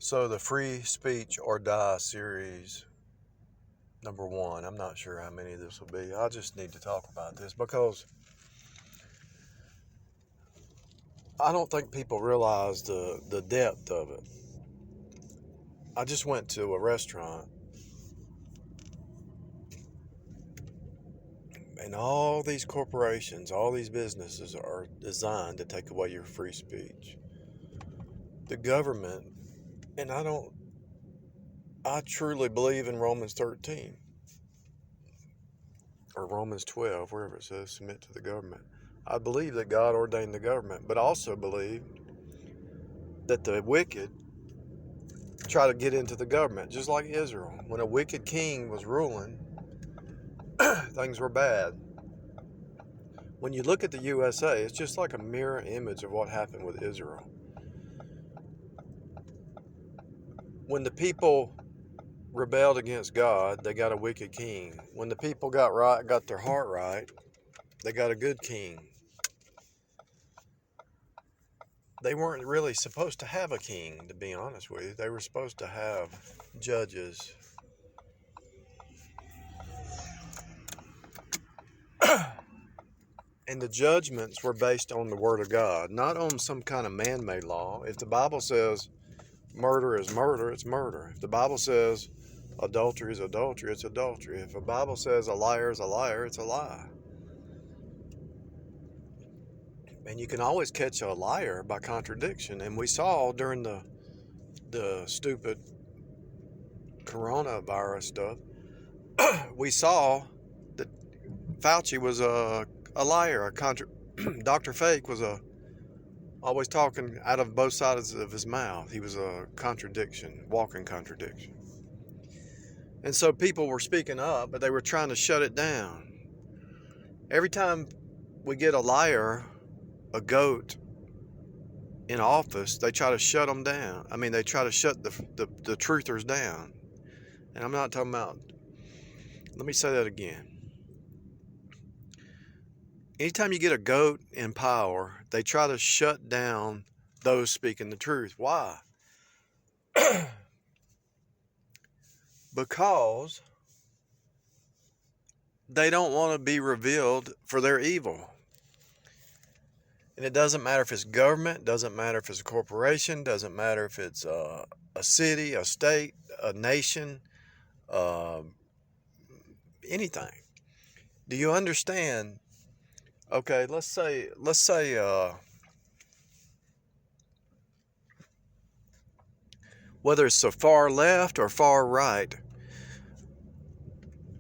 So the Free Speech or Die series, number 1, I'm not sure how many this will be. I just need to talk about this because I don't think people realize the depth of it. I just went to a restaurant and all these corporations, all these businesses are designed to take away your free speech. The government, and I truly believe in Romans 13 or Romans 12, wherever it says submit to the government. I believe that God ordained the government, but I also believe that the wicked try to get into the government, just like Israel. When a wicked king was ruling, things were bad. When you look at the USA, it's just like a mirror image of what happened with Israel. When the people rebelled against God, they got a wicked king. When the people got their heart right, they got a good king. They weren't really supposed to have a king, to be honest with you. They were supposed to have judges. And the judgments were based on the Word of God, not on some kind of man-made law. If the Bible says murder is murder, it's murder. If the Bible says adultery is adultery, it's adultery. If the Bible says a liar is a liar, it's a lie. And you can always catch a liar by contradiction. And we saw during the stupid coronavirus stuff, we saw that Fauci was a liar. Dr. Fake was always talking out of both sides of his mouth. He was a contradiction, walking contradiction. And so people were speaking up, but they were trying to shut it down. Every time we get a liar, a goat in office, they try to shut them down. I mean, they try to shut the truthers down. And I'm not talking about, let me say that again. Anytime you get a goat in power, they try to shut down those speaking the truth. Why? Because they don't want to be revealed for their evil. And it doesn't matter if it's government, doesn't matter if it's a corporation, doesn't matter if it's a city, a state, a nation, anything. Do you understand? Okay, let's say whether it's so far left or far right,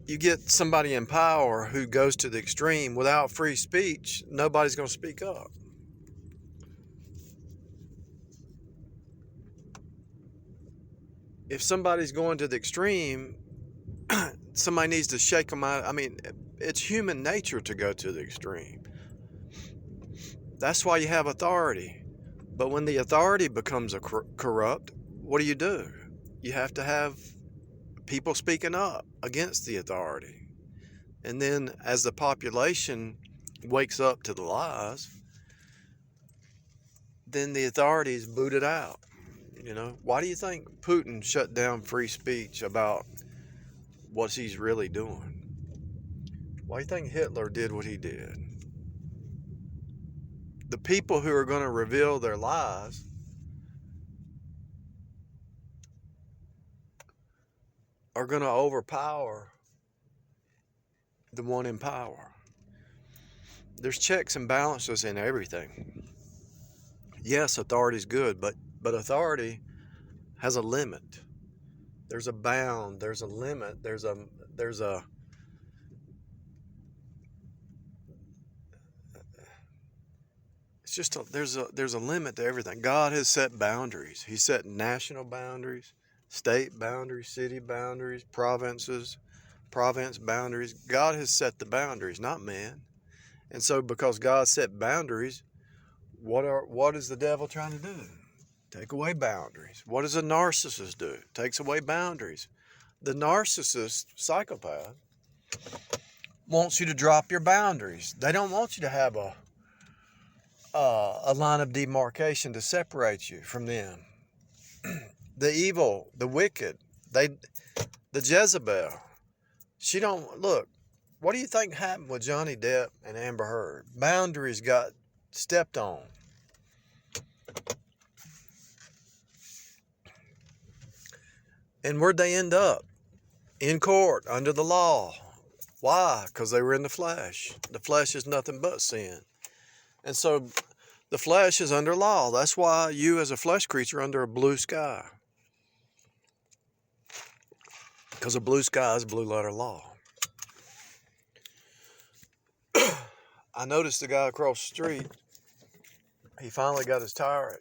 you get somebody in power who goes to the extreme. Without free speech, nobody's going to speak up. If somebody's going to the extreme, somebody needs to shake them out. I mean, it's human nature to go to the extreme. That's why you have authority. But when the authority becomes corrupt, what do? You have to have people speaking up against the authority. And then as the population wakes up to the lies, then the authority is booted out. You know, why do you think Putin shut down free speech about what he's really doing? Why do you think Hitler did what he did? The people who are going to reveal their lies are going to overpower the one in power. There's checks and balances in everything. Yes, authority is good, but authority has a limit. There's a bound. There's a limit. There's a it's just there's a limit to everything. God has set boundaries. He set national boundaries, state boundaries, city boundaries, province boundaries. God has set the boundaries, not man. And so because God set boundaries, what is the devil trying to do? Take away boundaries. What does a narcissist do? Takes away boundaries. The narcissist, psychopath, wants you to drop your boundaries. They don't want you to have a line of demarcation to separate you from them. the evil, the wicked, the Jezebel. She don't look. What do you think happened with Johnny Depp and Amber Heard? Boundaries got stepped on. And where'd they end up? In court, under the law. Why? Because they were in the flesh. The flesh is nothing but sin. And so the flesh is under law. That's why you as a flesh creature are under a blue sky. Because a blue sky is blue letter law. I noticed the guy across the street, he finally got his tire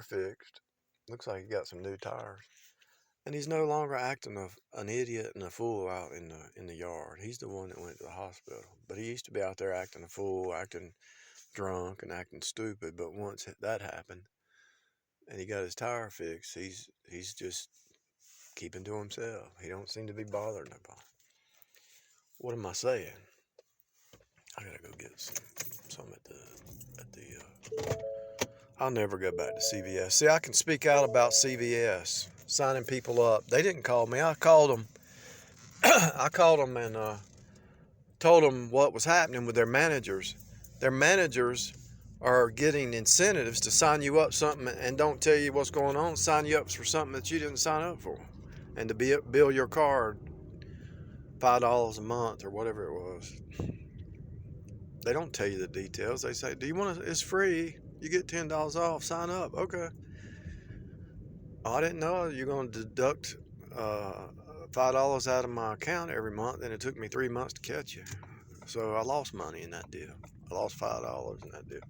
fixed. Looks like he got some new tires. And he's no longer acting an idiot and a fool out in the yard. He's the one that went to the hospital. But he used to be out there acting a fool, acting drunk and acting stupid. But once that happened and he got his tire fixed, he's just keeping to himself. He don't seem to be bothering nobody. What am I saying? I gotta go get some at the I'll never go back to CVS. See, I can speak out about CVS, signing people up. They didn't call me. I called them. I called them and told them what was happening with their managers. Their managers are getting incentives to sign you up something and don't tell you what's going on, sign you up for something that you didn't sign up for, and to bill your card $5 a month or whatever it was. They don't tell you the details. They say, do you want to, it's free. You get $10 off, sign up. Okay. Oh, I didn't know you're going to deduct $5 out of my account every month, and it took me 3 months to catch you. So I lost money in that deal. I lost $5 in that deal.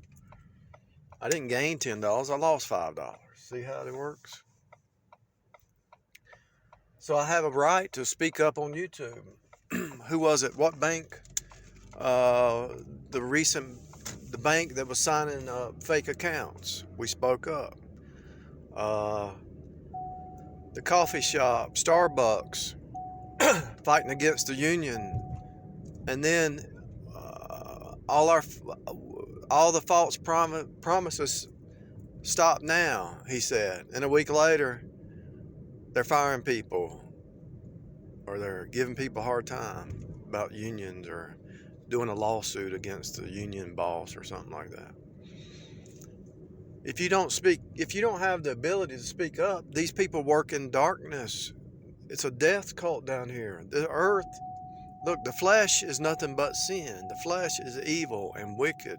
I didn't gain $10, I lost $5. See how it works? So I have a right to speak up on YouTube. Who was it? What bank? The bank that was signing fake accounts. We spoke up. The coffee shop, Starbucks, fighting against the union, and then all the false promises stop now, he said. And a week later, they're firing people, or they're giving people a hard time about unions, or doing a lawsuit against the union boss or something like that. If you don't have the ability to speak up, these people work in darkness. It's a death cult down here. The earth, look, the flesh is nothing but sin. The flesh is evil and wicked.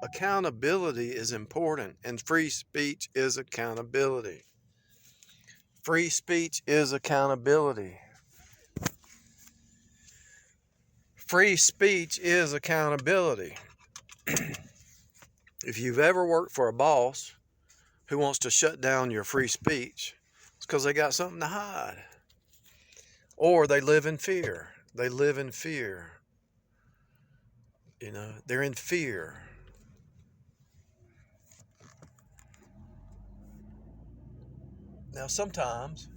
Accountability is important, and free speech is accountability. Free speech is accountability. Free speech is accountability. If you've ever worked for a boss who wants to shut down your free speech, it's because they got something to hide. Or they live in fear. They live in fear. You know, they're in fear. Now, sometimes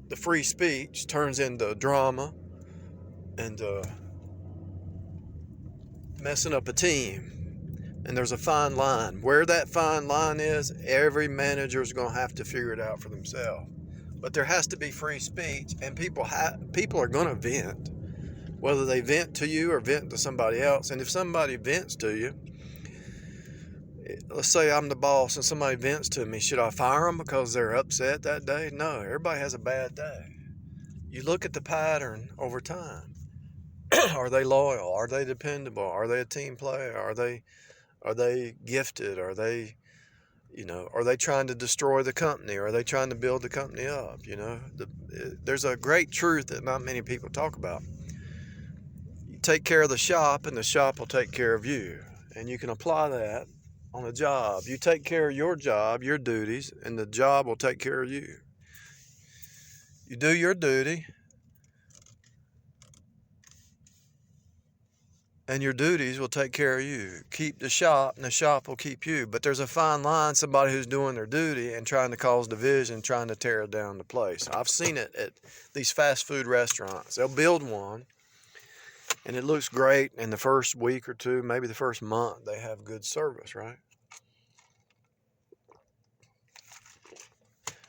the free speech turns into drama and messing up a team. And there's a fine line. Where that fine line is, every manager is going to have to figure it out for themselves. But there has to be free speech, and people are going to vent, whether they vent to you or vent to somebody else. And if somebody vents to you, let's say I'm the boss and somebody vents to me, should I fire them because they're upset that day? No, everybody has a bad day. You look at the pattern over time. Are they loyal? Are they dependable? Are they a team player? Are they gifted? Are they trying to destroy the company? Or are they trying to build the company up? There's a great truth that not many people talk about. You take care of the shop, and the shop will take care of you. And you can apply that on a job. You take care of your job, your duties, and the job will take care of you. You do your duty, and your duties will take care of you. Keep the shop, and the shop will keep you. But there's a fine line, somebody who's doing their duty and trying to cause division, trying to tear down the place. I've seen it at these fast food restaurants. They'll build one, and it looks great in the first week or two, maybe the first month. They have good service, right?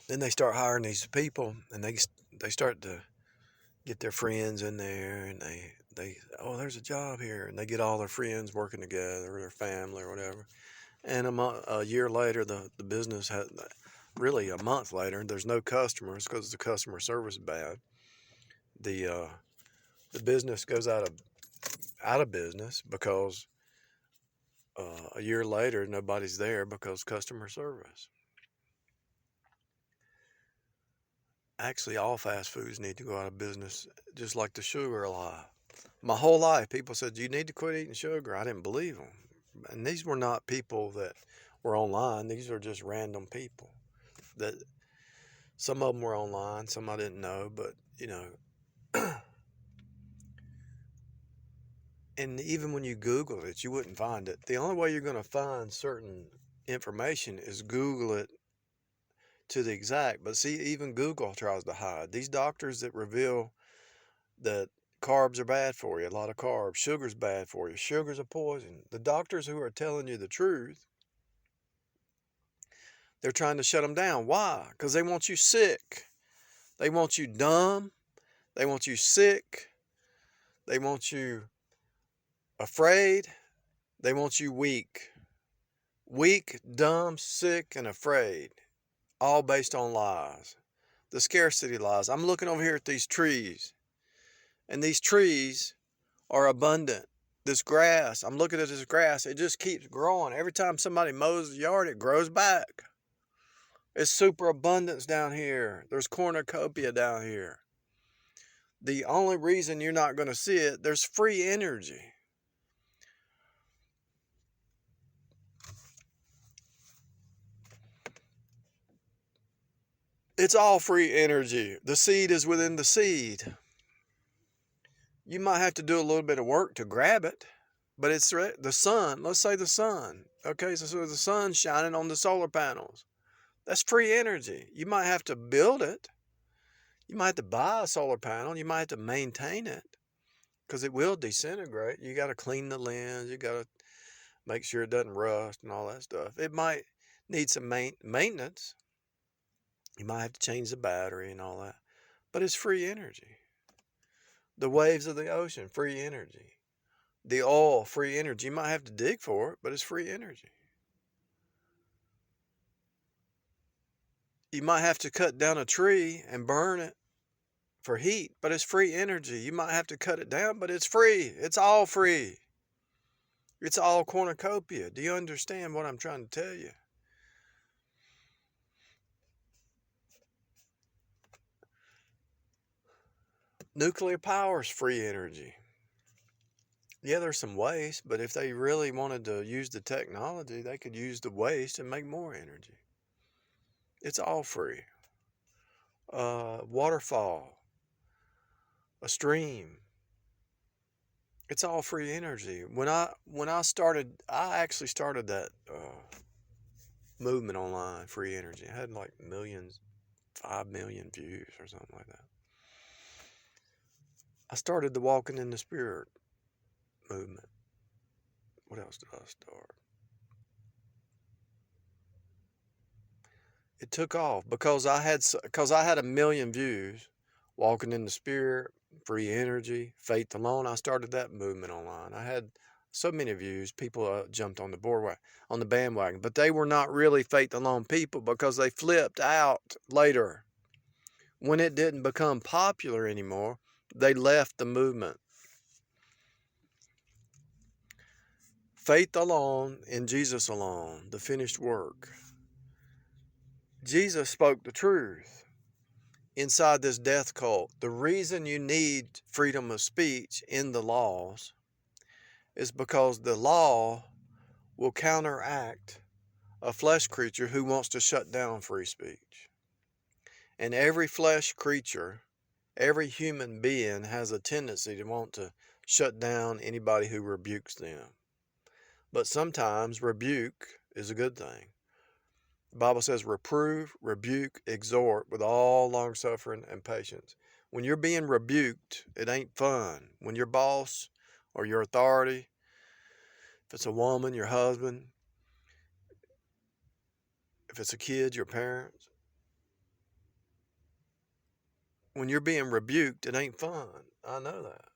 Then they start hiring these people, and they start to get their friends in there, and they oh, there's a job here, and they get all their friends working together, or their family, or whatever. And a year later, the business had, really a month later, there's no customers because the customer service is bad. The the business goes out of business because a year later nobody's there because customer service. Actually, all fast foods need to go out of business, just like the sugar lie. My whole life, people said, you need to quit eating sugar. I didn't believe them. And these were not people that were online. These were just random people. That some of them were online, some I didn't know, but, you know. And even when you Google it, you wouldn't find it. The only way you're going to find certain information is Google it to the exact. But see, even Google tries to hide. These doctors that reveal that carbs are bad for you, a lot of carbs, sugar's bad for you, sugar's a poison. The doctors who are telling you the truth, they're trying to shut them down. Why? Because they want you sick. They want you dumb. They want you sick. They want you afraid. They want you weak. Weak, dumb, sick, and afraid. All based on lies. The scarcity lies. I'm looking over here at these trees. And these trees are abundant. This grass, I'm looking at this grass, it just keeps growing. Every time somebody mows the yard, it grows back. It's super abundance down here. There's cornucopia down here. The only reason you're not going to see it, there's free energy. It's all free energy. The seed is within the seed. You might have to do a little bit of work to grab it, but it's the sun. Let's say the sun. Okay, so the sun's shining on the solar panels. That's free energy. You might have to build it. You might have to buy a solar panel. You might have to maintain it because it will disintegrate. You got to clean the lens. You got to make sure it doesn't rust and all that stuff. It might need some maintenance. You might have to change the battery and all that. But it's free energy. The waves of the ocean, free energy. The oil, free energy. You might have to dig for it, but it's free energy. You might have to cut down a tree and burn it for heat, but it's free energy. You might have to cut it down, but it's free. It's all free. It's all cornucopia. Do you understand what I'm trying to tell you? Nuclear power is free energy. Yeah, there's some waste, but if they really wanted to use the technology, they could use the waste and make more energy. It's all free. Waterfall, a stream. It's all free energy. When I started, I actually started that movement online, free energy. I had like millions, 5 million views or something like that. I started the Walking in the Spirit movement. What else did I start? It took off because I had a million views. Walking in the Spirit, free energy, faith alone. I started that movement online. I had so many views. People jumped on the bandwagon, but they were not really faith alone people because they flipped out later. When it didn't become popular anymore, they left the movement. Faith alone in Jesus alone, the finished work. Jesus spoke the truth inside this death cult. The reason you need freedom of speech in the laws is because the law will counteract a flesh creature who wants to shut down free speech. And every flesh creature, every human being has a tendency to want to shut down anybody who rebukes them. But sometimes rebuke is a good thing. The Bible says reprove, rebuke, exhort with all long suffering and patience. When you're being rebuked, it ain't fun. When your boss or your authority, if it's a woman, your husband, if it's a kid, your parents, When you're being rebuked, it ain't fun. I know that.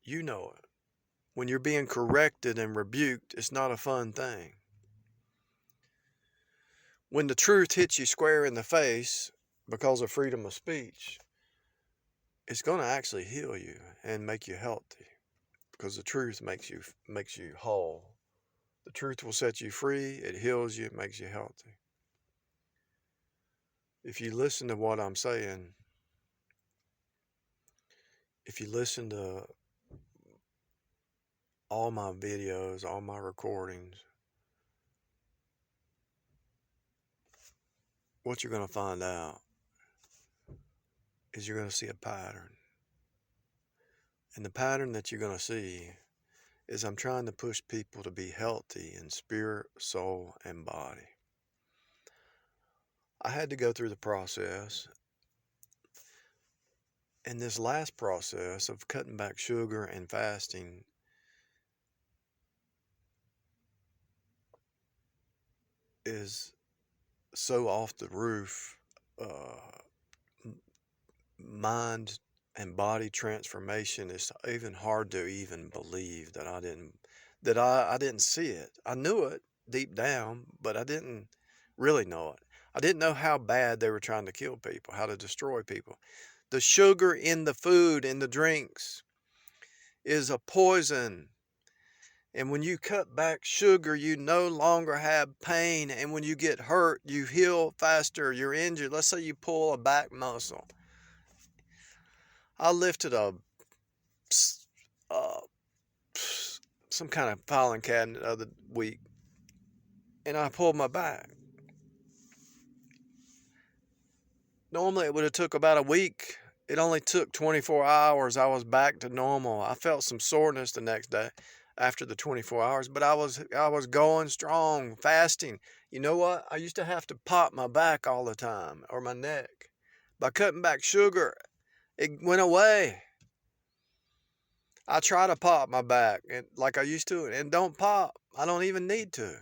You know it. When you're being corrected and rebuked, it's not a fun thing. When the truth hits you square in the face because of freedom of speech, it's going to actually heal you and make you healthy, because the truth makes you whole. The truth will set you free. It heals you. It makes you healthy. If you listen to what I'm saying, if you listen to all my videos, all my recordings, what you're going to find out is you're going to see a pattern. And the pattern that you're going to see is I'm trying to push people to be healthy in spirit, soul, and body. I had to go through the process. And this last process of cutting back sugar and fasting is so off the roof, mind and body transformation. Is even hard to even believe that I didn't see it. I knew it deep down, but I didn't really know it. I didn't know how bad they were trying to kill people, how to destroy people. The sugar in the food, in the drinks, is a poison. And when you cut back sugar, you no longer have pain. And when you get hurt, you heal faster. You're injured. Let's say you pull a back muscle. I lifted uh, some kind of filing cabinet the other week, and I pulled my back. Normally, it would have took about a week. It only took 24 hours. I was back to normal. I felt some soreness the next day after the 24 hours, but I was going strong, fasting. You know what? I used to have to pop my back all the time, or my neck. By cutting back sugar, it went away. I try to pop my back and like I used to, and don't pop. I don't even need to.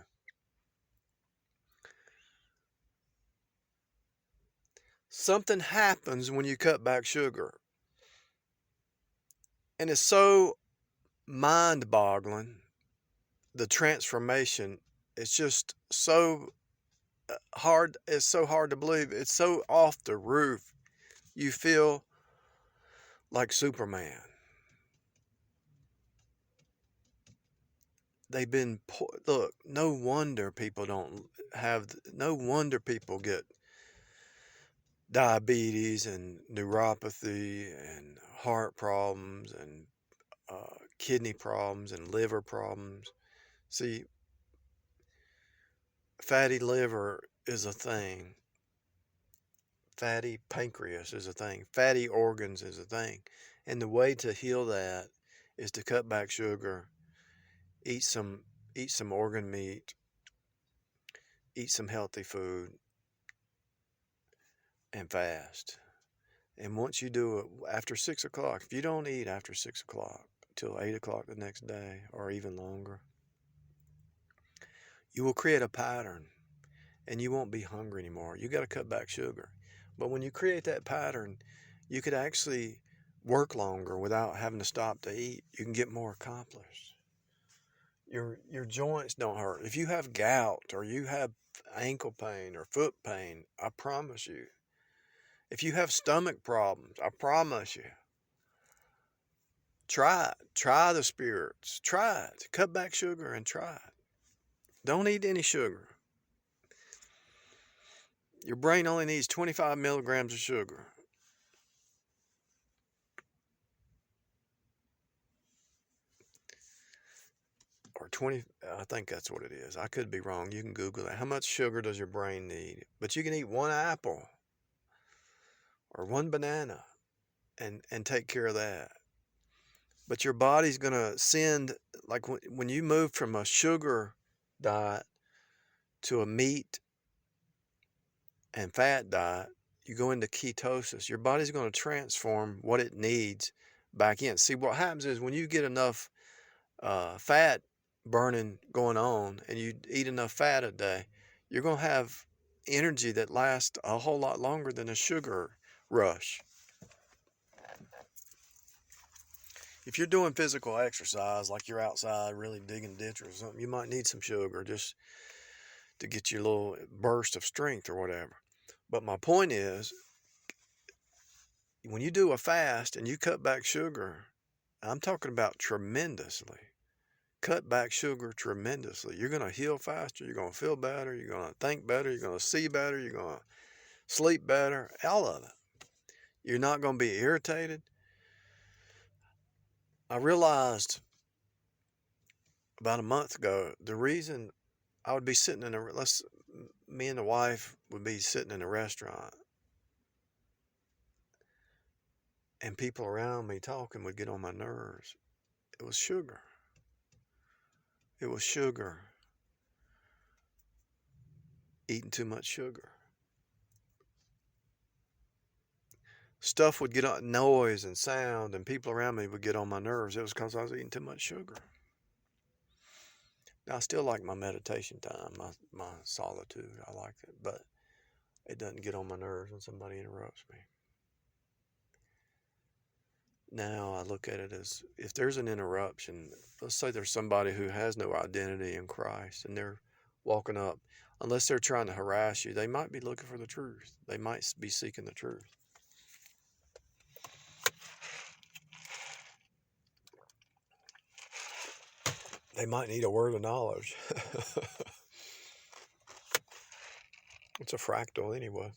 Something happens when you cut back sugar. And it's so mind-boggling. The transformation, it's just so hard. It's so hard to believe. It's so off the roof. You feel like Superman. They've been, look, no wonder people get diabetes and neuropathy and heart problems and kidney problems and liver problems. See, fatty liver is a thing. Fatty pancreas is a thing. Fatty organs is a thing. And the way to heal that is to cut back sugar, eat some organ meat, eat some healthy food, and fast. And once you do it after 6 o'clock, if you don't eat after 6 o'clock till 8 o'clock the next day or even longer, you will create a pattern and you won't be hungry anymore. You got to cut back sugar. But when you create that pattern, you could actually work longer without having to stop to eat. You can get more accomplished. Your joints don't hurt. If you have gout or you have ankle pain or foot pain, I promise you. If you have stomach problems, I promise you. Try it. Try the spirits. Try it. Cut back sugar and try it. Don't eat any sugar. Your brain only needs 25 milligrams of sugar. Or 20, I think that's what it is. I could be wrong. You can Google that. How much sugar does your brain need? But you can eat one apple or one banana and take care of that. But your body's going to send, like when you move from a sugar diet to a meat and fat diet, you go into ketosis. Your body's going to transform what it needs back in. See, what happens is when you get enough fat burning going on and you eat enough fat a day, you're going to have energy that lasts a whole lot longer than a sugar rush. If you're doing physical exercise, like you're outside really digging a ditch or something, you might need some sugar just to get you a little burst of strength or whatever. But my point is, when you do a fast and you cut back sugar, I'm talking about tremendously. Cut back sugar tremendously. You're going to heal faster. You're going to feel better. You're going to think better. You're going to see better. You're going to sleep better. All of it. You're not going to be irritated. I realized about a month ago, the reason I would be sitting in me and the wife would be sitting in a restaurant and people around me talking would get on my nerves. It was sugar. It was sugar. Eating too much sugar. Stuff would get on, noise and sound, and people around me would get on my nerves. It was because I was eating too much sugar. Now, I still like my meditation time, my solitude. I like it, but it doesn't get on my nerves when somebody interrupts me. Now I look at it as, if there's an interruption, let's say there's somebody who has no identity in Christ and they're walking up, unless they're trying to harass you, they might be looking for the truth. They might be seeking the truth. They might need a word of knowledge. It's a fractal anyway.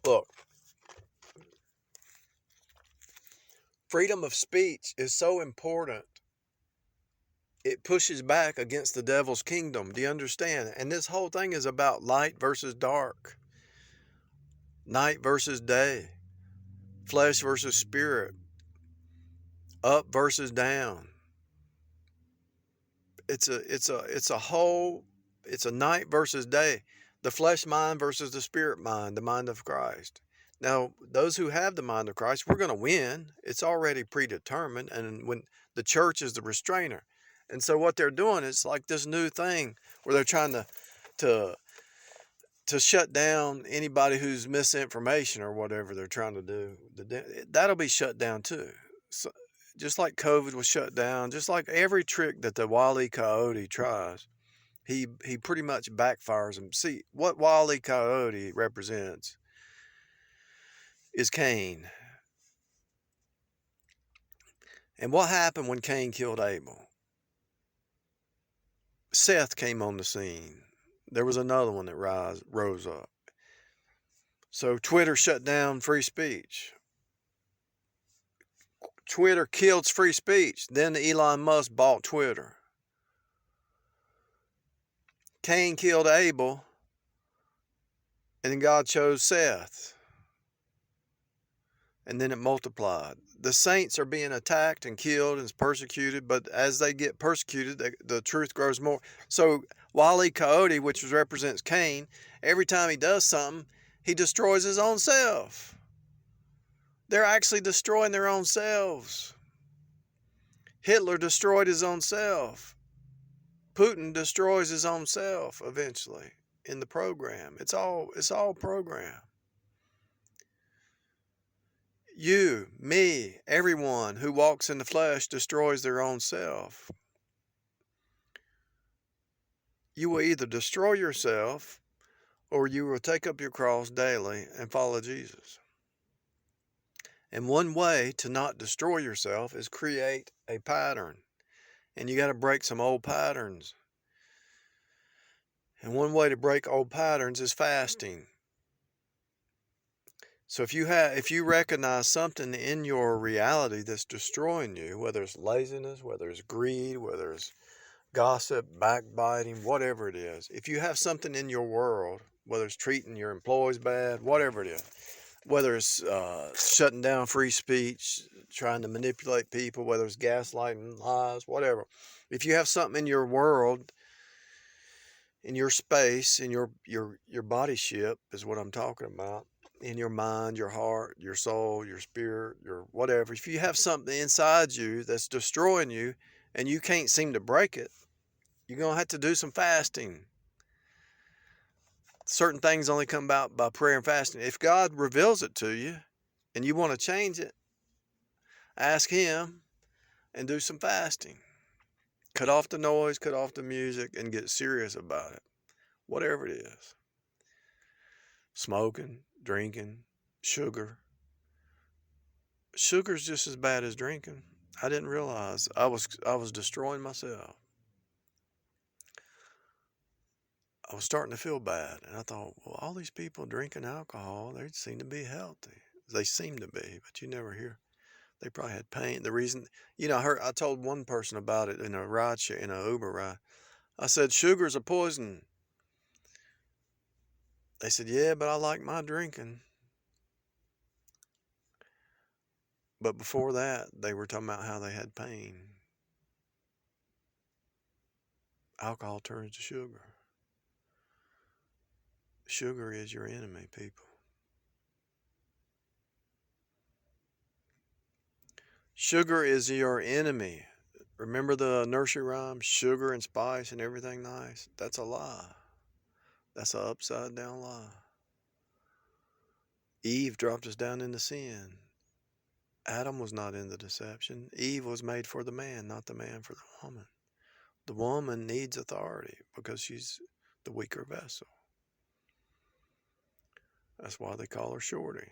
Look, freedom of speech is so important. It pushes back against the devil's kingdom. Do you understand? And this whole thing is about light versus dark, night versus day, flesh versus spirit, up versus down. It's a night versus day, the flesh mind versus the spirit mind, the mind of Christ. Now, those who have the mind of Christ, we're going to win. It's already predetermined, and when the church is the restrainer. And so what they're doing is like this new thing where they're trying to shut down anybody who's misinformation or whatever they're trying to do. That'll be shut down too. So, just like COVID was shut down, just like every trick that the Wile E. Coyote tries, he pretty much backfires him. See, what Wile E. Coyote represents is Cain. And what happened when Cain killed Abel? Seth came on the scene. There was another one that rose up. So Twitter shut down free speech. Twitter killed free speech. Then Elon Musk bought Twitter. Cain killed Abel, and then God chose Seth. And then it multiplied. The saints are being attacked and killed and persecuted, but as they get persecuted, the truth grows more. So Wile E. Coyote, which represents Cain, every time he does something, he destroys his own self. They're actually destroying their own selves. Hitler destroyed his own self. Putin destroys his own self eventually in the program. It's all programmed. You, me, everyone who walks in the flesh destroys their own self. You will either destroy yourself or you will take up your cross daily and follow Jesus. And one way to not destroy yourself is create a pattern. And you got to break some old patterns. And one way to break old patterns is fasting. So if you recognize something in your reality that's destroying you, whether it's laziness, whether it's greed, whether it's gossip, backbiting, whatever it is, if you have something in your world, whether it's treating your employees bad, whatever it is, whether it's shutting down free speech, trying to manipulate people, whether it's gaslighting, lies, whatever. If you have something in your world, in your space, in your body ship is what I'm talking about, in your mind, your heart, your soul, your spirit, your whatever. If you have something inside you that's destroying you and you can't seem to break it, you're going to have to do some fasting. certain things only come about by prayer and fasting. If God reveals it to you and you want to change it, ask Him and do some fasting. Cut off the noise, cut off the music, and get serious about it. Whatever it is. Smoking, drinking, sugar. Sugar's just as bad as drinking. I didn't realize I was destroying myself. I was starting to feel bad, and I thought, well, all these people drinking alcohol, they seem to be healthy. They seem to be, but you never hear. They probably had pain. The reason, I told one person about it in a ride share, in an Uber ride. I said, sugar's a poison. They said, yeah, but I like my drinking. But before that, they were talking about how they had pain. Alcohol turns to sugar. Sugar is your enemy, people. Sugar is your enemy. Remember the nursery rhyme, sugar and spice and everything nice? That's a lie. That's an upside down lie. Eve dropped us down into sin. Adam was not in the deception. Eve was made for the man, not the man for the woman. The woman needs authority because she's the weaker vessel. That's why they call her Shorty.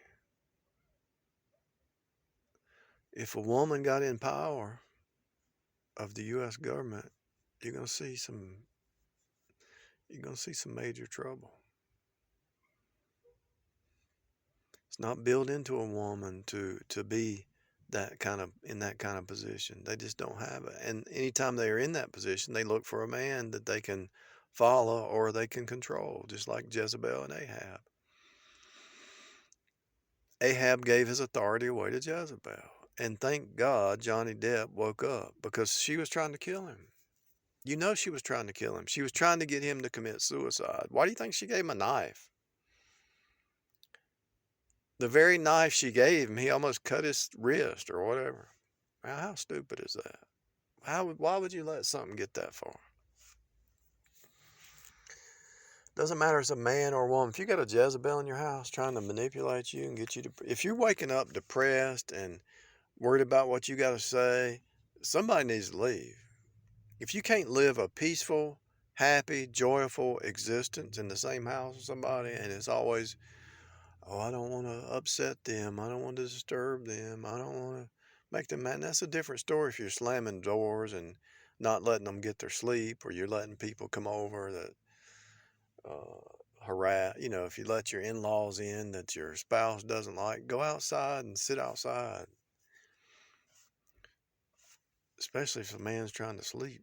If a woman got in power of the U.S. government, you're gonna see some major trouble. It's not built into a woman to be in that kind of position. They just don't have it. And anytime they are in that position, they look for a man that they can follow or they can control, just like Jezebel and Ahab. Ahab gave his authority away to Jezebel. And thank God Johnny Depp woke up, because she was trying to kill him. You know she was trying to kill him. She was trying to get him to commit suicide. Why do you think she gave him a knife? The very knife she gave him, he almost cut his wrist or whatever. Now, how stupid is that? Why would you let something get that far? Doesn't matter if it's a man or a woman. If you got a Jezebel in your house trying to manipulate you and get you to, if you're waking up depressed and worried about what you got to say, somebody needs to leave. If you can't live a peaceful, happy, joyful existence in the same house with somebody, and it's always, oh, I don't want to upset them, I don't want to disturb them, I don't want to make them mad. That's a different story if you're slamming doors and not letting them get their sleep, or you're letting people come over that harass. If you let your in-laws in that your spouse doesn't like, go outside and sit outside. Especially if a man's trying to sleep.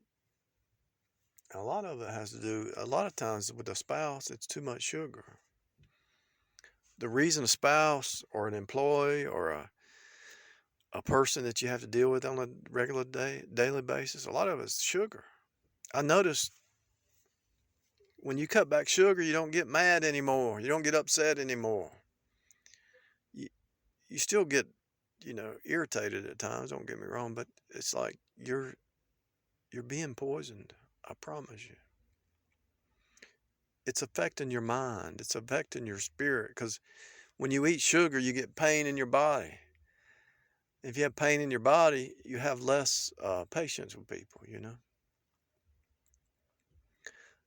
And a lot of it has to do, a lot of times with a spouse, it's too much sugar. The reason a spouse or an employee or a person that you have to deal with on a regular daily basis, a lot of it's sugar. I noticed when you cut back sugar, you don't get mad anymore. You don't get upset anymore. You still get, irritated at times, don't get me wrong, but it's like you're being poisoned. I promise you. It's affecting your mind. It's affecting your spirit, because when you eat sugar, you get pain in your body. If you have pain in your body, you have less patience with people,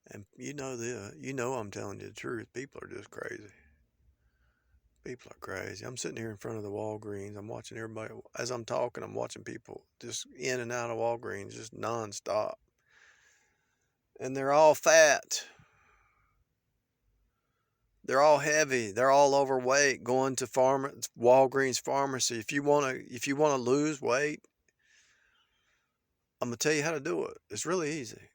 And I'm telling you the truth. People are just crazy. People are crazy. I'm sitting here in front of the Walgreens. I'm watching everybody. As I'm talking, I'm watching people just in and out of Walgreens, just nonstop. And they're all fat. They're all heavy. They're all overweight. Going to Walgreens pharmacy. If you wanna lose weight, I'm gonna tell you how to do it. It's really easy.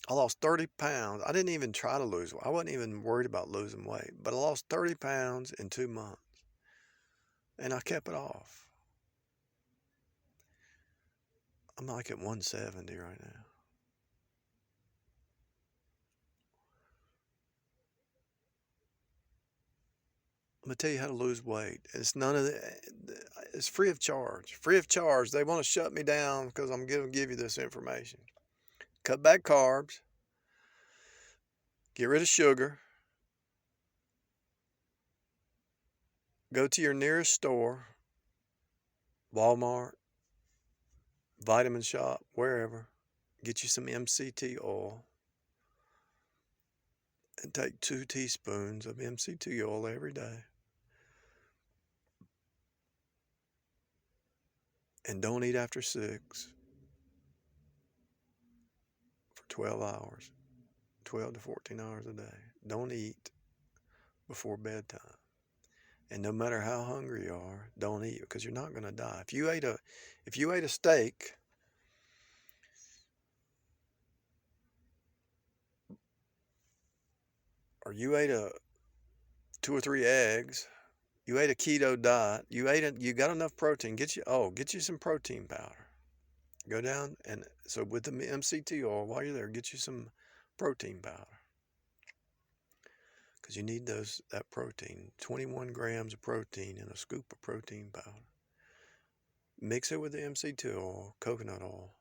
I lost 30 pounds. I didn't even try to lose weight. I wasn't even worried about losing weight. But I lost 30 pounds in 2 months. And I kept it off. I'm like at 170 right now. I'm gonna tell you how to lose weight. It's it's free of charge. Free of charge. They want to shut me down because I'm going to give you this information. Cut back carbs. Get rid of sugar. Go to your nearest store, Walmart, Vitamin Shop, wherever. Get you some MCT oil and take 2 teaspoons of MCT oil every day. And don't eat after 6 for 12 hours, 12 to 14 hours a day. Don't eat before bedtime. And no matter how hungry you are, don't eat, because you're not going to die. If you ate a steak or you ate 2 or 3 eggs, you ate a keto diet, you got enough protein, get you some protein powder. Go down, and so with the MCT oil, while you're there, get you some protein powder, because you need that protein. 21 grams of protein in a scoop of protein powder. Mix it with the MCT oil, coconut oil,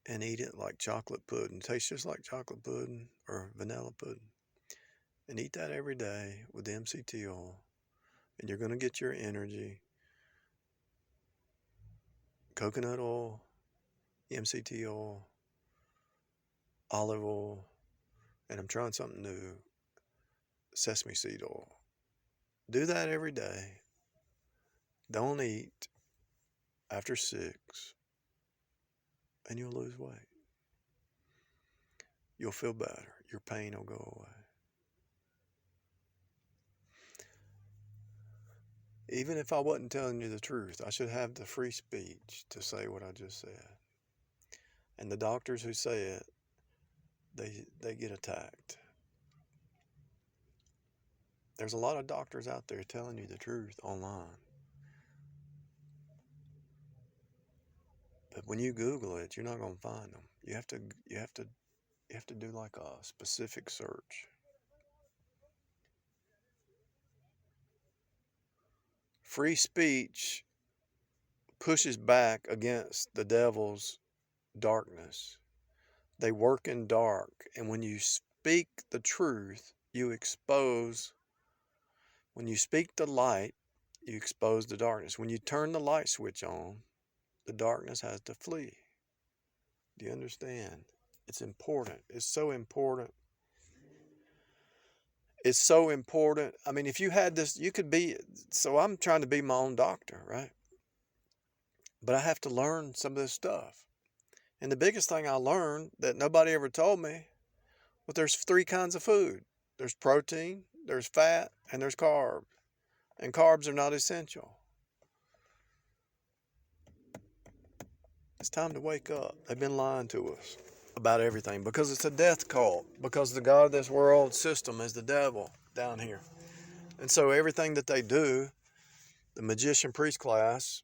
and eat it like chocolate pudding. Tastes just like chocolate pudding or vanilla pudding. And eat that every day with the MCT oil, and you're going to get your energy. Coconut oil, MCT oil, olive oil, and I'm trying something new, sesame seed oil. Do that every day. Don't eat after 6, and you'll lose weight. You'll feel better. Your pain will go away. Even if I wasn't telling you the truth, I should have the free speech to say what I just said. And the doctors who say it, they get attacked. There's a lot of doctors out there telling you the truth online. But when you Google it, you're not going to find them. You have to do like a specific search. Free speech pushes back against the devil's darkness. They work in dark, and when you speak the truth, you expose. When you speak the light, you expose the darkness. When you turn the light switch on, the darkness has to flee. Do you understand? It's important. It's so important. It's so important. I mean, if you had this, you could be, so I'm trying to be my own doctor, right? But I have to learn some of this stuff. And the biggest thing I learned that nobody ever told me was there's 3 kinds of food. There's protein, there's fat, and there's carb. And carbs are not essential. It's time to wake up. They've been lying to us about everything because it's a death cult. Because the God of this world system is the devil down here. And so everything that they do, the magician priest class,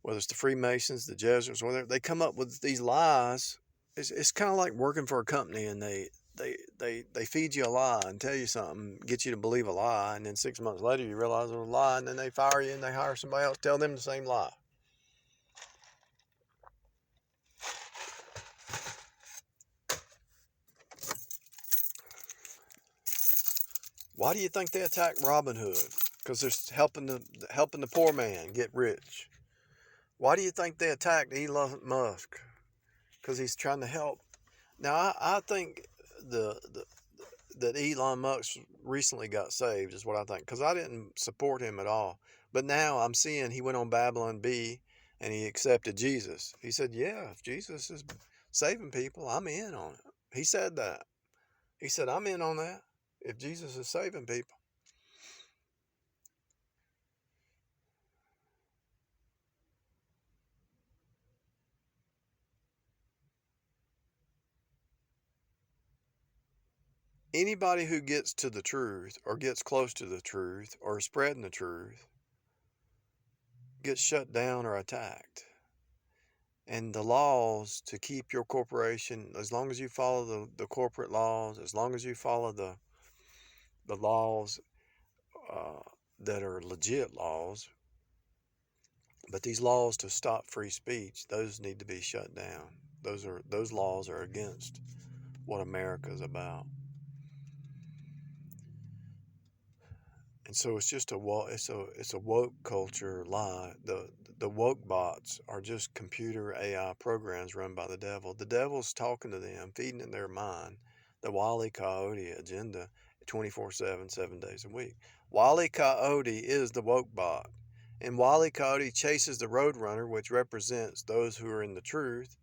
whether it's the Freemasons, the Jesuits, whatever, they come up with these lies. It's kind of like working for a company, and they feed you a lie and tell you something, get you to believe a lie, and then 6 months later you realize it was a lie, and then they fire you and they hire somebody else, tell them the same lie. Why do you think they attacked Robin Hood? Because they're helping the poor man get rich. Why do you think they attacked Elon Musk? Because he's trying to help. Now I think that Elon Musk recently got saved is what I think, because I didn't support him at all. But now I'm seeing he went on Babylon Bee and he accepted Jesus. He said, yeah, if Jesus is saving people, I'm in on it. He said that. He said, I'm in on that if Jesus is saving people. Anybody who gets to the truth or gets close to the truth or spreading the truth gets shut down or attacked. And the laws to keep your corporation, as long as you follow the corporate laws, as long as you follow the laws that are legit laws, but these laws to stop free speech, those need to be shut down. Those laws are against what America is about. And so it's just it's a woke culture lie. The woke bots are just computer AI programs run by the devil. The devil's talking to them, feeding in their mind the Wile E. Coyote agenda 24/7, 7 days a week. Wile E. Coyote is the woke bot. And Wile E. Coyote chases the roadrunner, which represents those who are in the truth,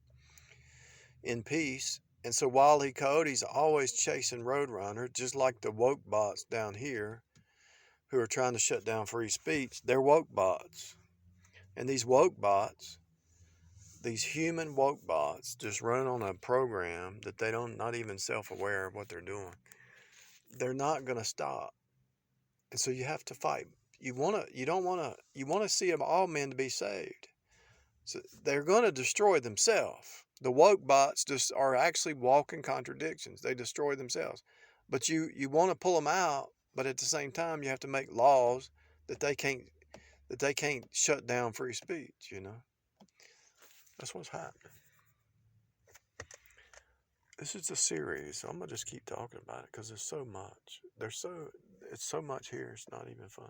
in peace. And so Wile E. Coyote's always chasing roadrunner, just like the woke bots down here who are trying to shut down free speech. They're woke bots. And these woke bots, these human woke bots, just run on a program that they don't, not even self-aware of what they're doing. They're not going to stop. And so you have to fight. You want to see all men to be saved. So they're going to destroy themselves. The woke bots just are actually walking contradictions. They destroy themselves. But you want to pull them out, but at the same time you have to make laws that they can't shut down free speech, you know. That's what's happening. This is a series, so I'm gonna just keep talking about it because there's so much. It's so much here, it's not even funny.